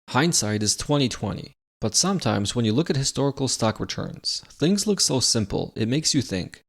Hindsight is 20/20, but sometimes when you look at historical stock returns, things look so simple it makes you think,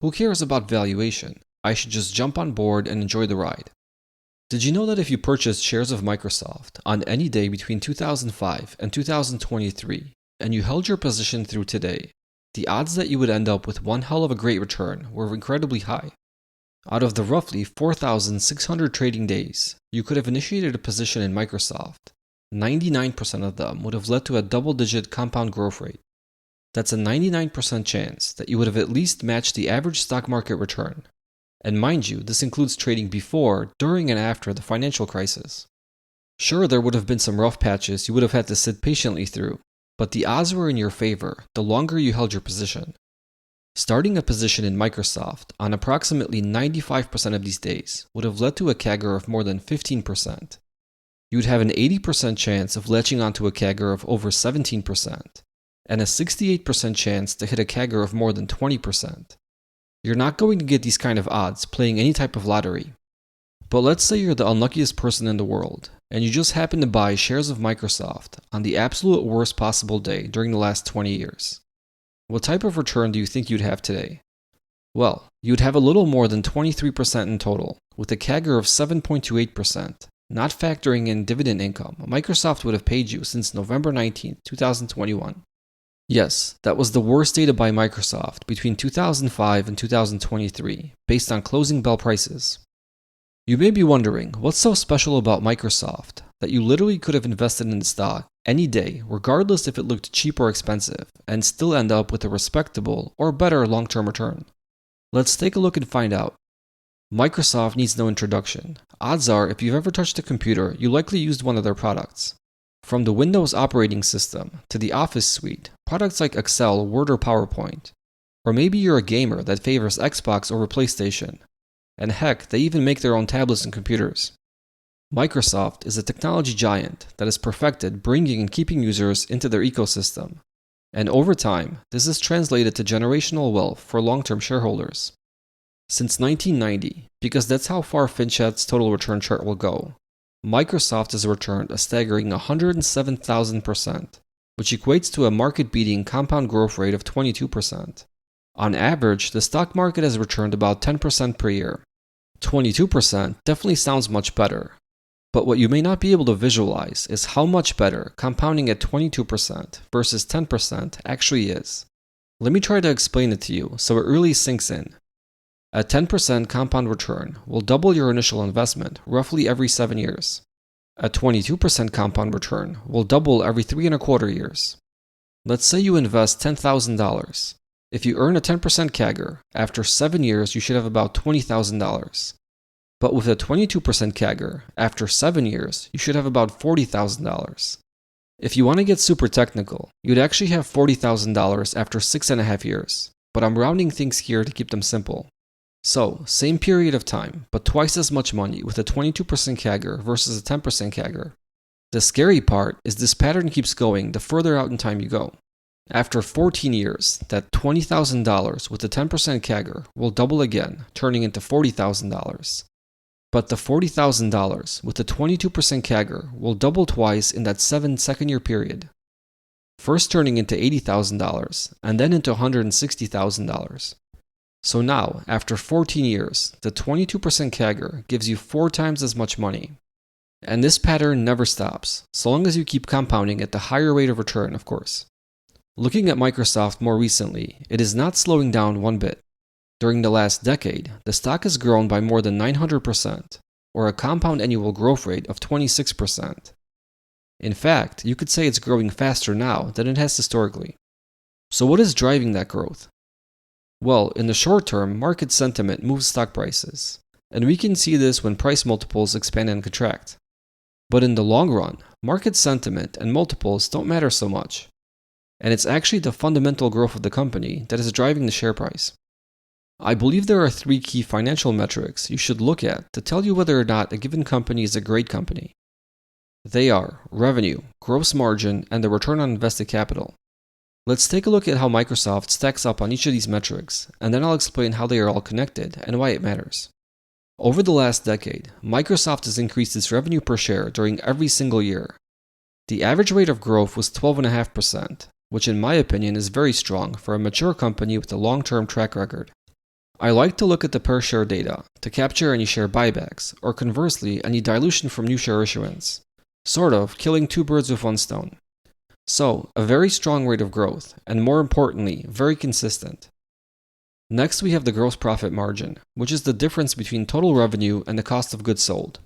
who cares about valuation? I should just jump on board and enjoy the ride. Did you know that if you purchased shares of Microsoft on any day between 2005 and 2023, and you held your position through today, the odds that you would end up with one hell of a great return were incredibly high? Out of the roughly 4,600 trading days you could have initiated a position in Microsoft, 99% of them would have led to a double-digit compound growth rate. That's a 99% chance that you would have at least matched the average stock market return. And mind you, this includes trading before, during, and after the financial crisis. Sure, there would have been some rough patches you would have had to sit patiently through, but the odds were in your favor the longer you held your position. Starting a position in Microsoft on approximately 95% of these days would have led to a CAGR of more than 15%. You'd have an 80% chance of latching onto a CAGR of over 17%, and a 68% chance to hit a CAGR of more than 20%. You're not going to get these kind of odds playing any type of lottery. But let's say you're the unluckiest person in the world, and you just happen to buy shares of Microsoft on the absolute worst possible day during the last 20 years. What type of return do you think you'd have today? Well, you'd have a little more than 23% in total, with a CAGR of 7.28%. Not factoring in dividend income Microsoft would have paid you since November 19, 2021. Yes, that was the worst day to buy Microsoft between 2005 and 2023, based on closing bell prices. You may be wondering, what's so special about Microsoft that you literally could have invested in the stock any day, regardless if it looked cheap or expensive, and still end up with a respectable or better long-term return? Let's take a look and find out. Microsoft needs no introduction. Odds are, if you've ever touched a computer, you likely used one of their products. From the Windows operating system to the Office suite, products like Excel, Word, or PowerPoint. Or maybe you're a gamer that favors Xbox over PlayStation. And heck, they even make their own tablets and computers. Microsoft is a technology giant that has perfected bringing and keeping users into their ecosystem. And over time, this has translated to generational wealth for long-term shareholders. Since 1990, because that's how far FinChat's total return chart will go, Microsoft has returned a staggering 107,000%, which equates to a market-beating compound growth rate of 22%. On average, the stock market has returned about 10% per year. 22% definitely sounds much better, but what you may not be able to visualize is how much better compounding at 22% versus 10% actually is. Let me try to explain it to you so it really sinks in. A 10% compound return will double your initial investment roughly every 7 years. A 22% compound return will double every 3.25 years. Let's say you invest $10,000. If you earn a 10% CAGR, after 7 years you should have about $20,000. But with a 22% CAGR, after 7 years you should have about $40,000. If you want to get super technical, you'd actually have $40,000 after 6.5 years, but I'm rounding things here to keep them simple. So, same period of time, but twice as much money with a 22% CAGR versus a 10% CAGR. The scary part is this pattern keeps going the further out in time you go. After 14 years, that $20,000 with a 10% CAGR will double again, turning into $40,000. But the $40,000 with a 22% CAGR will double twice in that 7-second-year period. First turning into $80,000 and then into $160,000. So now, after 14 years, the 22% CAGR gives you 4 times as much money. And this pattern never stops, so long as you keep compounding at the higher rate of return, of course. Looking at Microsoft more recently, it is not slowing down one bit. During the last decade, the stock has grown by more than 900%, or a compound annual growth rate of 26%. In fact, you could say it's growing faster now than it has historically. So what is driving that growth? Well, in the short term, market sentiment moves stock prices, and we can see this when price multiples expand and contract. But in the long run, market sentiment and multiples don't matter so much, and it's actually the fundamental growth of the company that is driving the share price. I believe there are 3 key financial metrics you should look at to tell you whether or not a given company is a great company. They are revenue, gross margin, and the return on invested capital. Let's take a look at how Microsoft stacks up on each of these metrics, and then I'll explain how they are all connected and why it matters. Over the last decade, Microsoft has increased its revenue per share during every single year. The average rate of growth was 12.5%, which in my opinion is very strong for a mature company with a long-term track record. I like to look at the per share data to capture any share buybacks, or conversely, any dilution from new share issuance, sort of killing two birds with one stone. So, a very strong rate of growth, and more importantly, very consistent. Next, we have the gross profit margin, which is the difference between total revenue and the cost of goods sold.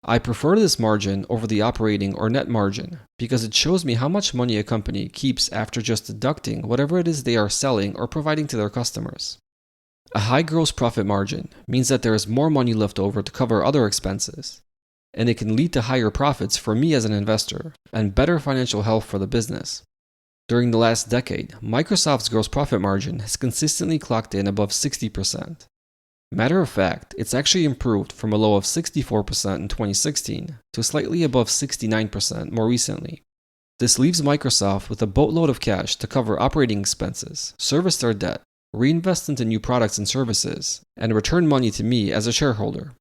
I prefer this margin over the operating or net margin because it shows me how much money a company keeps after just deducting whatever it is they are selling or providing to their customers. A high gross profit margin means that there is more money left over to cover other expenses, and it can lead to higher profits for me as an investor and better financial health for the business. During the last decade, Microsoft's gross profit margin has consistently clocked in above 60%. Matter of fact, it's actually improved from a low of 64% in 2016 to slightly above 69% more recently. This leaves Microsoft with a boatload of cash to cover operating expenses, service their debt, reinvest into new products and services, and return money to me as a shareholder.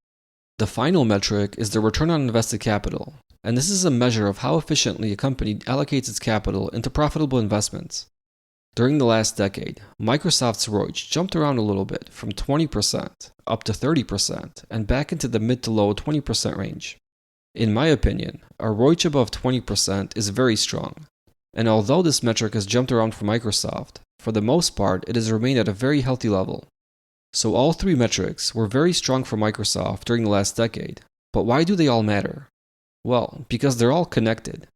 The final metric is the return on invested capital, and this is a measure of how efficiently a company allocates its capital into profitable investments. During the last decade, Microsoft's ROIC jumped around a little bit from 20% up to 30% and back into the mid to low 20% range. In my opinion, a ROIC above 20% is very strong, and although this metric has jumped around for Microsoft, for the most part it has remained at a very healthy level. So all three metrics were very strong for Microsoft during the last decade, but why do they all matter? Well, because they're all connected.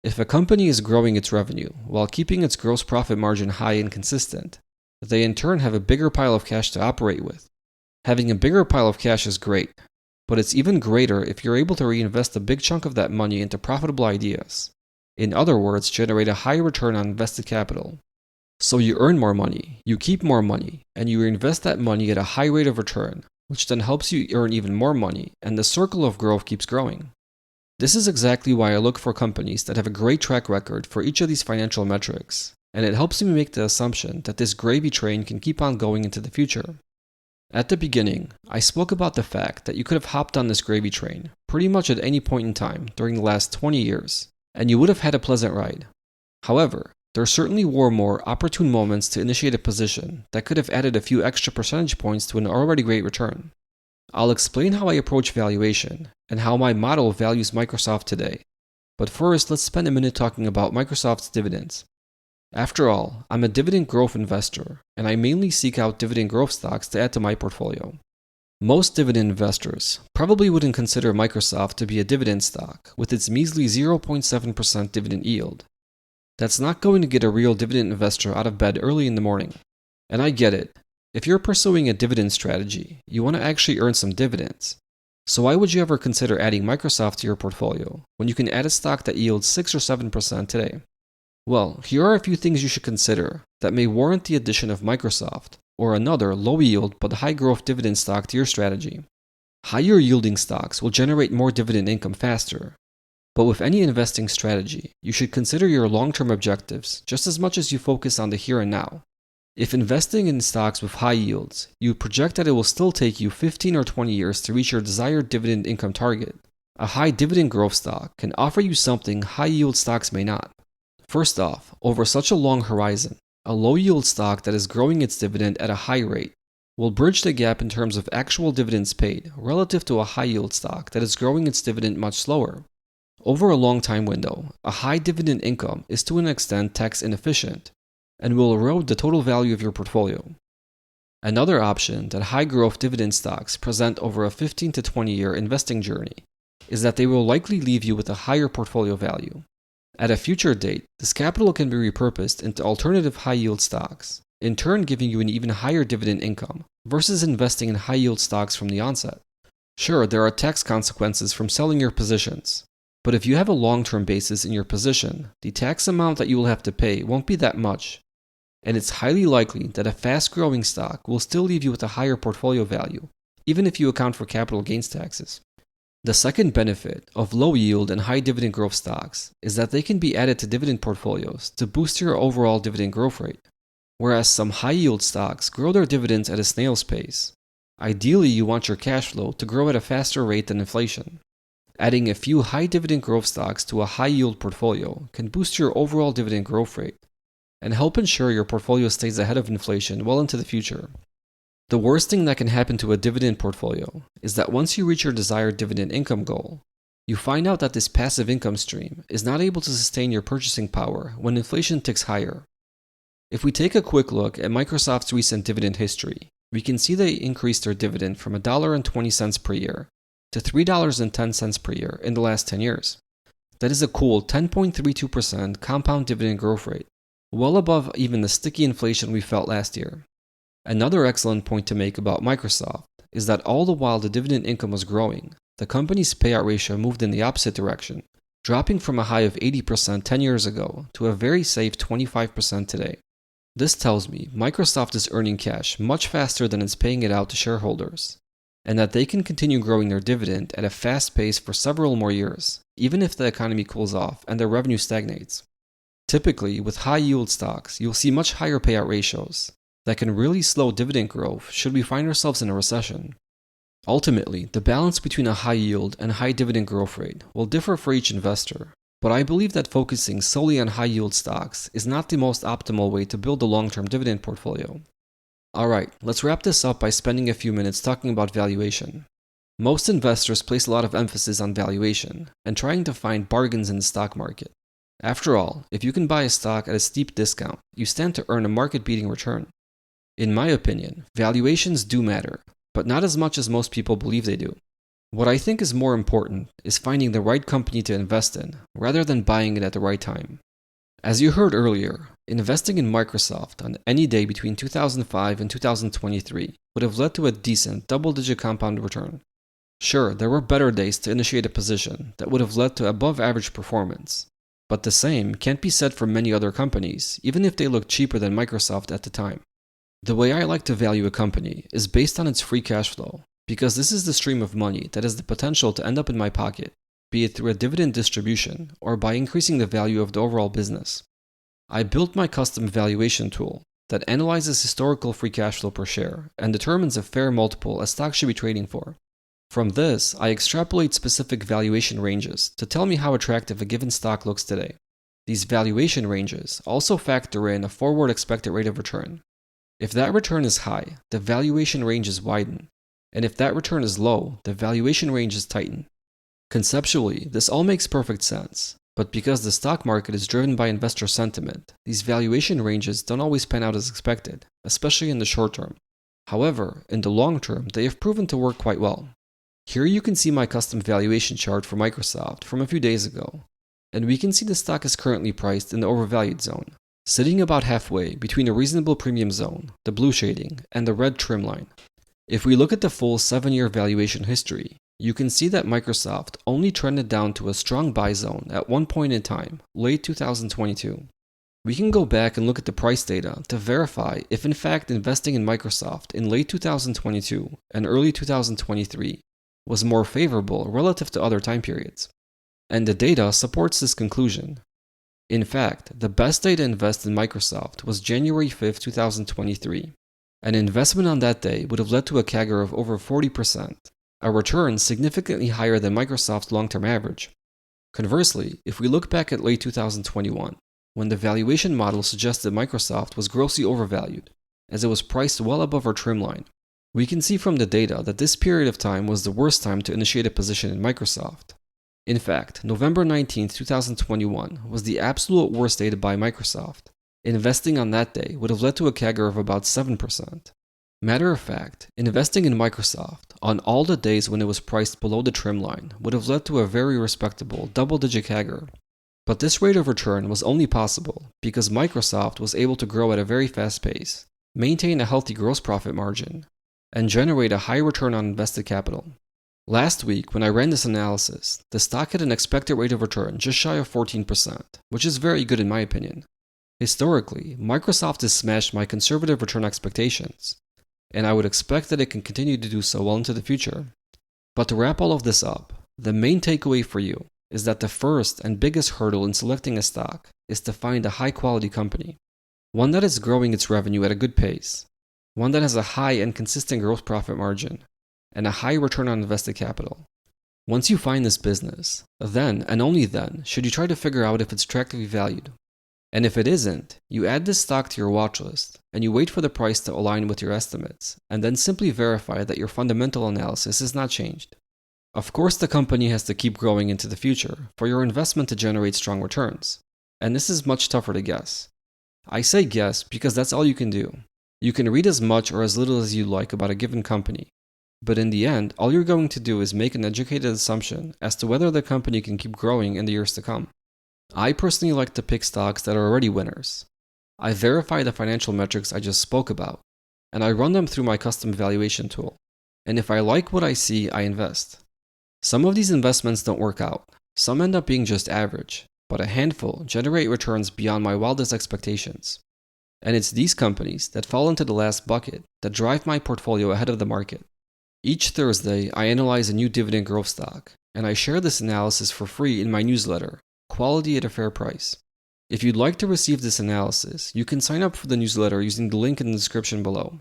If a company is growing its revenue while keeping its gross profit margin high and consistent, they in turn have a bigger pile of cash to operate with. Having a bigger pile of cash is great, but it's even greater if you're able to reinvest a big chunk of that money into profitable ideas. In other words, generate a high return on invested capital. So you earn more money, you keep more money, and you reinvest that money at a high rate of return, which then helps you earn even more money, and the circle of growth keeps growing. This is exactly why I look for companies that have a great track record for each of these financial metrics, and it helps me make the assumption that this gravy train can keep on going into the future. At the beginning, I spoke about the fact that you could have hopped on this gravy train pretty much at any point in time during the last 20 years, and you would have had a pleasant ride. However, there certainly were more opportune moments to initiate a position that could have added a few extra percentage points to an already great return. I'll explain how I approach valuation and how my model values Microsoft today. But first, let's spend a minute talking about Microsoft's dividends. After all, I'm a dividend growth investor, and I mainly seek out dividend growth stocks to add to my portfolio. Most dividend investors probably wouldn't consider Microsoft to be a dividend stock with its measly 0.7% dividend yield. That's not going to get a real dividend investor out of bed early in the morning. And I get it. If you're pursuing a dividend strategy, you want to actually earn some dividends. So why would you ever consider adding Microsoft to your portfolio when you can add a stock that yields 6 or 7% today? Well, here are a few things you should consider that may warrant the addition of Microsoft or another low yield but high growth dividend stock to your strategy. Higher yielding stocks will generate more dividend income faster. But with any investing strategy, you should consider your long-term objectives just as much as you focus on the here and now. If investing in stocks with high yields, you project that it will still take you 15 or 20 years to reach your desired dividend income target, a high dividend growth stock can offer you something high yield stocks may not. First off, over such a long horizon, a low yield stock that is growing its dividend at a high rate will bridge the gap in terms of actual dividends paid relative to a high yield stock that is growing its dividend much slower. Over a long time window, a high dividend income is to an extent tax inefficient and will erode the total value of your portfolio. Another option that high growth dividend stocks present over a 15 to 20 year investing journey is that they will likely leave you with a higher portfolio value. At a future date, this capital can be repurposed into alternative high yield stocks, in turn giving you an even higher dividend income versus investing in high yield stocks from the onset. Sure, there are tax consequences from selling your positions, but if you have a long-term basis in your position, the tax amount that you will have to pay won't be that much, and it's highly likely that a fast-growing stock will still leave you with a higher portfolio value, even if you account for capital gains taxes. The second benefit of low yield and high dividend growth stocks is that they can be added to dividend portfolios to boost your overall dividend growth rate, whereas some high yield stocks grow their dividends at a snail's pace. Ideally, you want your cash flow to grow at a faster rate than inflation. Adding a few high dividend growth stocks to a high yield portfolio can boost your overall dividend growth rate and help ensure your portfolio stays ahead of inflation well into the future. The worst thing that can happen to a dividend portfolio is that once you reach your desired dividend income goal, you find out that this passive income stream is not able to sustain your purchasing power when inflation ticks higher. If we take a quick look at Microsoft's recent dividend history, we can see they increased their dividend from $1.20 per year to $3.10 per year in the last 10 years. That is a cool 10.32% compound dividend growth rate, well above even the sticky inflation we felt last year. Another excellent point to make about Microsoft is that all the while the dividend income was growing, the company's payout ratio moved in the opposite direction, dropping from a high of 80% 10 years ago to a very safe 25% today. This tells me Microsoft is earning cash much faster than it's paying it out to shareholders, and that they can continue growing their dividend at a fast pace for several more years, even if the economy cools off and their revenue stagnates. Typically, with high yield stocks, you'll see much higher payout ratios that can really slow dividend growth should we find ourselves in a recession. Ultimately, the balance between a high yield and high dividend growth rate will differ for each investor, but I believe that focusing solely on high yield stocks is not the most optimal way to build a long-term dividend portfolio. Alright, let's wrap this up by spending a few minutes talking about valuation. Most investors place a lot of emphasis on valuation and trying to find bargains in the stock market. After all, if you can buy a stock at a steep discount, you stand to earn a market-beating return. In my opinion, valuations do matter, but not as much as most people believe they do. What I think is more important is finding the right company to invest in, rather than buying it at the right time. As you heard earlier, investing in Microsoft on any day between 2005 and 2023 would have led to a decent double-digit compound return. Sure, there were better days to initiate a position that would have led to above-average performance, but the same can't be said for many other companies, even if they look cheaper than Microsoft at the time. The way I like to value a company is based on its free cash flow, because this is the stream of money that has the potential to end up in my pocket, be it through a dividend distribution or by increasing the value of the overall business. I built my custom valuation tool that analyzes historical free cash flow per share and determines a fair multiple a stock should be trading for. From this, I extrapolate specific valuation ranges to tell me how attractive a given stock looks today. These valuation ranges also factor in a forward expected rate of return. If that return is high, the valuation ranges widen, and if that return is low, the valuation ranges tighten. Conceptually, this all makes perfect sense, but because the stock market is driven by investor sentiment, these valuation ranges don't always pan out as expected, especially in the short term. However, in the long term, they have proven to work quite well. Here you can see my custom valuation chart for Microsoft from a few days ago, and we can see the stock is currently priced in the overvalued zone, sitting about halfway between a reasonable premium zone, the blue shading, and the red trim line. If we look at the full 7-year valuation history, you can see that Microsoft only trended down to a strong buy zone at one point in time, late 2022. We can go back and look at the price data to verify if in fact investing in Microsoft in late 2022 and early 2023 was more favorable relative to other time periods. And the data supports this conclusion. In fact, the best day to invest in Microsoft was January 5, 2023. An investment on that day would have led to a CAGR of over 40%, a return significantly higher than Microsoft's long-term average. Conversely, if we look back at late 2021, when the valuation model suggested Microsoft was grossly overvalued, as it was priced well above our trim line, we can see from the data that this period of time was the worst time to initiate a position in Microsoft. In fact, November 19, 2021 was the absolute worst day to buy Microsoft. Investing on that day would have led to a CAGR of about 7%. Matter of fact, investing in Microsoft on all the days when it was priced below the trim line would have led to a very respectable double-digit CAGR. But this rate of return was only possible because Microsoft was able to grow at a very fast pace, maintain a healthy gross profit margin, and generate a high return on invested capital. Last week, when I ran this analysis, the stock had an expected rate of return just shy of 14%, which is very good in my opinion. Historically, Microsoft has smashed my conservative return expectations, and I would expect that it can continue to do so well into the future. But to wrap all of this up, the main takeaway for you is that the first and biggest hurdle in selecting a stock is to find a high-quality company, one that is growing its revenue at a good pace, one that has a high and consistent gross profit margin, and a high return on invested capital. Once you find this business, then and only then should you try to figure out if it's attractively valued. And if it isn't, you add this stock to your watch list and you wait for the price to align with your estimates and then simply verify that your fundamental analysis has not changed. Of course, the company has to keep growing into the future for your investment to generate strong returns, and this is much tougher to guess. I say guess because that's all you can do. You can read as much or as little as you like about a given company, but in the end, all you're going to do is make an educated assumption as to whether the company can keep growing in the years to come. I personally like to pick stocks that are already winners. I verify the financial metrics I just spoke about, and I run them through my custom valuation tool. And if I like what I see, I invest. Some of these investments don't work out. Some end up being just average, but a handful generate returns beyond my wildest expectations. And it's these companies that fall into the last bucket that drive my portfolio ahead of the market. Each Thursday, I analyze a new dividend growth stock, and I share this analysis for free in my newsletter, Quality at a Fair Price. If you'd like to receive this analysis, you can sign up for the newsletter using the link in the description below.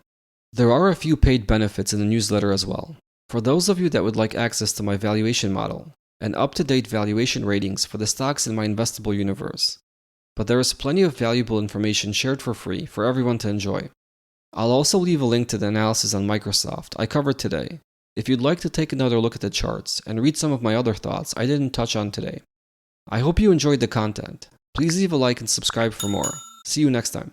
There are a few paid benefits in the newsletter as well. For those of you that would like access to my valuation model and up-to-date valuation ratings for the stocks in my investable universe. But there is plenty of valuable information shared for free for everyone to enjoy. I'll also leave a link to the analysis on Microsoft I covered today, if you'd like to take another look at the charts and read some of my other thoughts I didn't touch on today. I hope you enjoyed the content. Please leave a like and subscribe for more. See you next time.